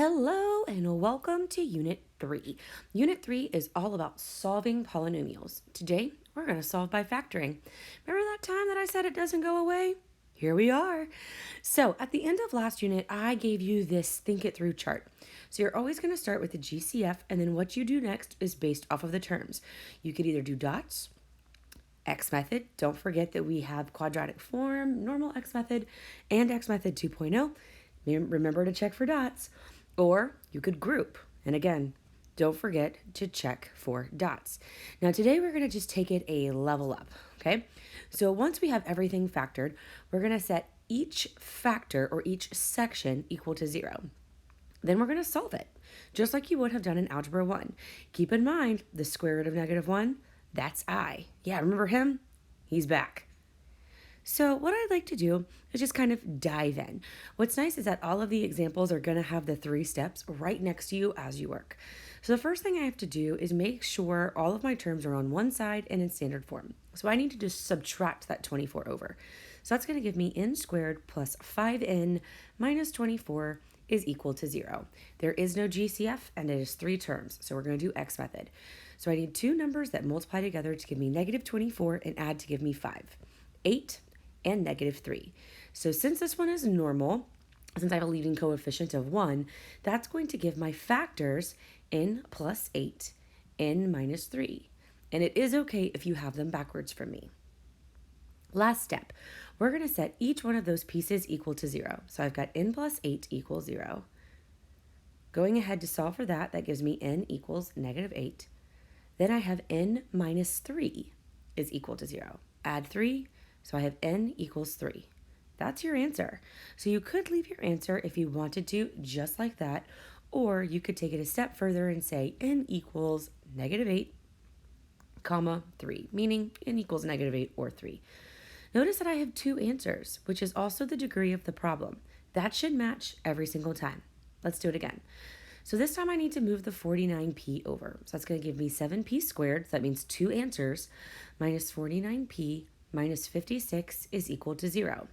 Hello and welcome to Unit 3. Unit 3 is all about solving polynomials. Today, we're going to solve by factoring. Remember that time that I said it doesn't go away? Here we are. So at the end of last unit, I gave you this think it through chart. So you're always going to start with the GCF, and then what you do next is based off of the terms. You could either do dots, X method. Don't forget that we have quadratic form, normal X method, and X method 2.0. Remember to check for dots. Or you could group. And again, don't forget to check for dots. Now today we're going to just take it a level up, okay? So once we have everything factored, we're going to set each factor or each section equal to 0. Then we're going to solve it, just like you would have done in Algebra 1. Keep in mind, the square root of -1, that's I. Yeah, remember him? He's back. So what I'd like to do is just kind of dive in. What's nice is that all of the examples are going to have the 3 steps right next to you as you work. So the first thing I have to do is make sure all of my terms are on one side and in standard form. So I need to just subtract that 24 over. So that's going to give me n squared plus 5n minus 24 is equal to 0. There is no GCF and it is 3 terms. So we're going to do X method. So I need 2 numbers that multiply together to give me -24 and add to give me 5. 8 and -3. So since this one is normal, since I have a leading coefficient of 1, that's going to give my factors n plus 8, n minus 3. And it is okay if you have them backwards from me. Last step, we're going to set each one of those pieces equal to 0. So I've got n plus 8 equals 0. Going ahead to solve for that, that gives me n equals -8. Then I have n minus 3 is equal to 0. Add 3. So I have n equals 3. That's your answer. So you could leave your answer if you wanted to, just like that, or you could take it a step further and say n equals -8, comma 3, meaning n equals -8 or 3. Notice that I have 2 answers, which is also the degree of the problem. That should match every single time. Let's do it again. So this time I need to move the 49p over. So that's going to give me 7p squared, so that means 2 answers, minus 49p minus 56 is equal to 0.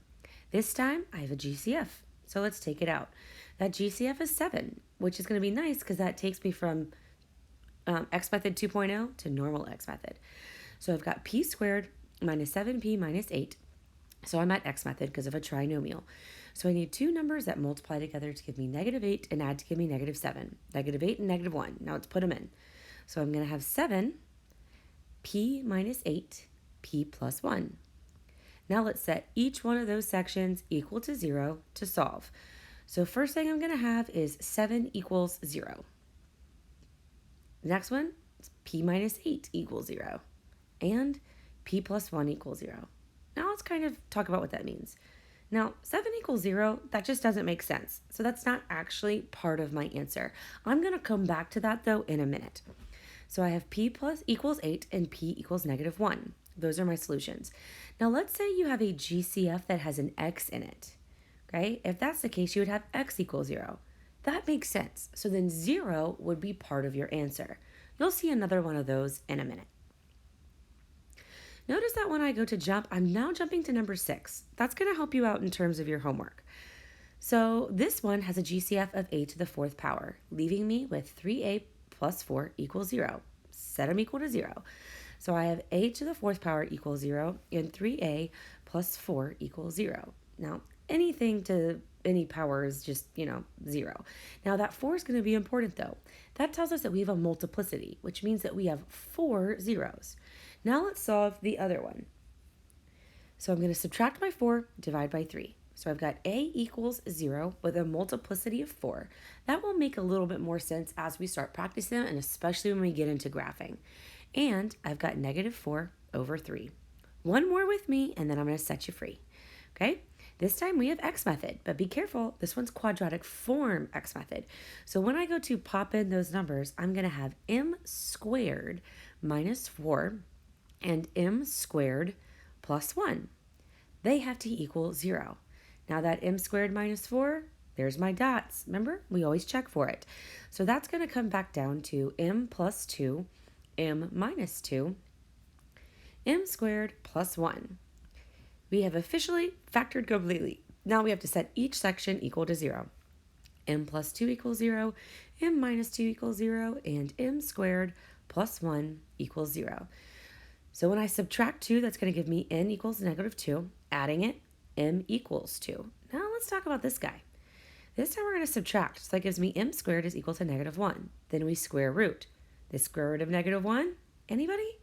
This time, I have a GCF, so let's take it out. That GCF is 7, which is going to be nice because that takes me from X method 2.0 to normal X method. So I've got p squared minus 7p minus 8, so I'm at X method because of a trinomial. So I need 2 numbers that multiply together to give me -8 and add to give me -7. -8 and -1. Now let's put them in. So I'm going to have 7, p minus 8, p plus 1. Now let's set each one of those sections equal to 0 to solve. So first thing I'm going to have is 7 equals 0. The next one is p minus 8 equals 0. And p plus 1 equals 0. Now let's kind of talk about what that means. Now, 7 equals 0, that just doesn't make sense. So that's not actually part of my answer. I'm going to come back to that, though, in a minute. So I have p plus equals 8 and p equals -1. Those are my solutions. Now let's say you have a GCF that has an x in it, okay? If that's the case, you would have x equals 0. That makes sense. So then 0 would be part of your answer. You'll see another one of those in a minute. Notice that when I go to jump, I'm now jumping to number 6. That's going to help you out in terms of your homework. So this one has a GCF of a to the 4th power, leaving me with 3a plus 4 equals 0. Set them equal to 0. So I have a to the 4th power equals 0 and 3a plus 4 equals 0. Now, anything to any power is just, 0. Now, that 4 is going to be important, though. That tells us that we have a multiplicity, which means that we have 4 zeros. Now let's solve the other one. So I'm going to subtract my 4, divide by 3. So I've got a equals 0 with a multiplicity of 4. That will make a little bit more sense as we start practicing and especially when we get into graphing. And I've got -4 over 3. One more with me, and then I'm going to set you free. Okay? This time we have X method, but be careful. This one's quadratic form X method. So when I go to pop in those numbers, I'm going to have m squared minus 4 and m squared plus 1. They have to equal 0. Now that m squared minus 4, there's my dots. Remember, we always check for it. So that's going to come back down to m plus 2, m minus 2, m squared plus 1. We have officially factored completely. Now we have to set each section equal to 0. m plus 2 equals 0, m minus 2 equals 0, and m squared plus 1 equals 0. So when I subtract 2, that's going to give me n equals negative 2. Adding it, m equals 2. Now let's talk about this guy. This time we're going to subtract, so that gives me m squared is equal to negative 1. Then we square root. The square root of negative 1, anybody?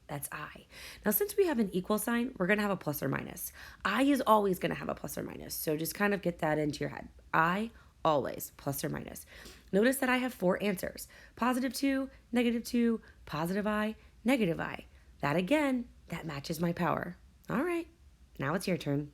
That's I. Now, since we have an equal sign, we're going to have a plus or minus. I is always going to have a plus or minus, so just kind of get that into your head. I, always, plus or minus. Notice that I have 4 answers. Positive 2, negative 2, positive I, negative I. That again, that matches my power. All right, now it's your turn.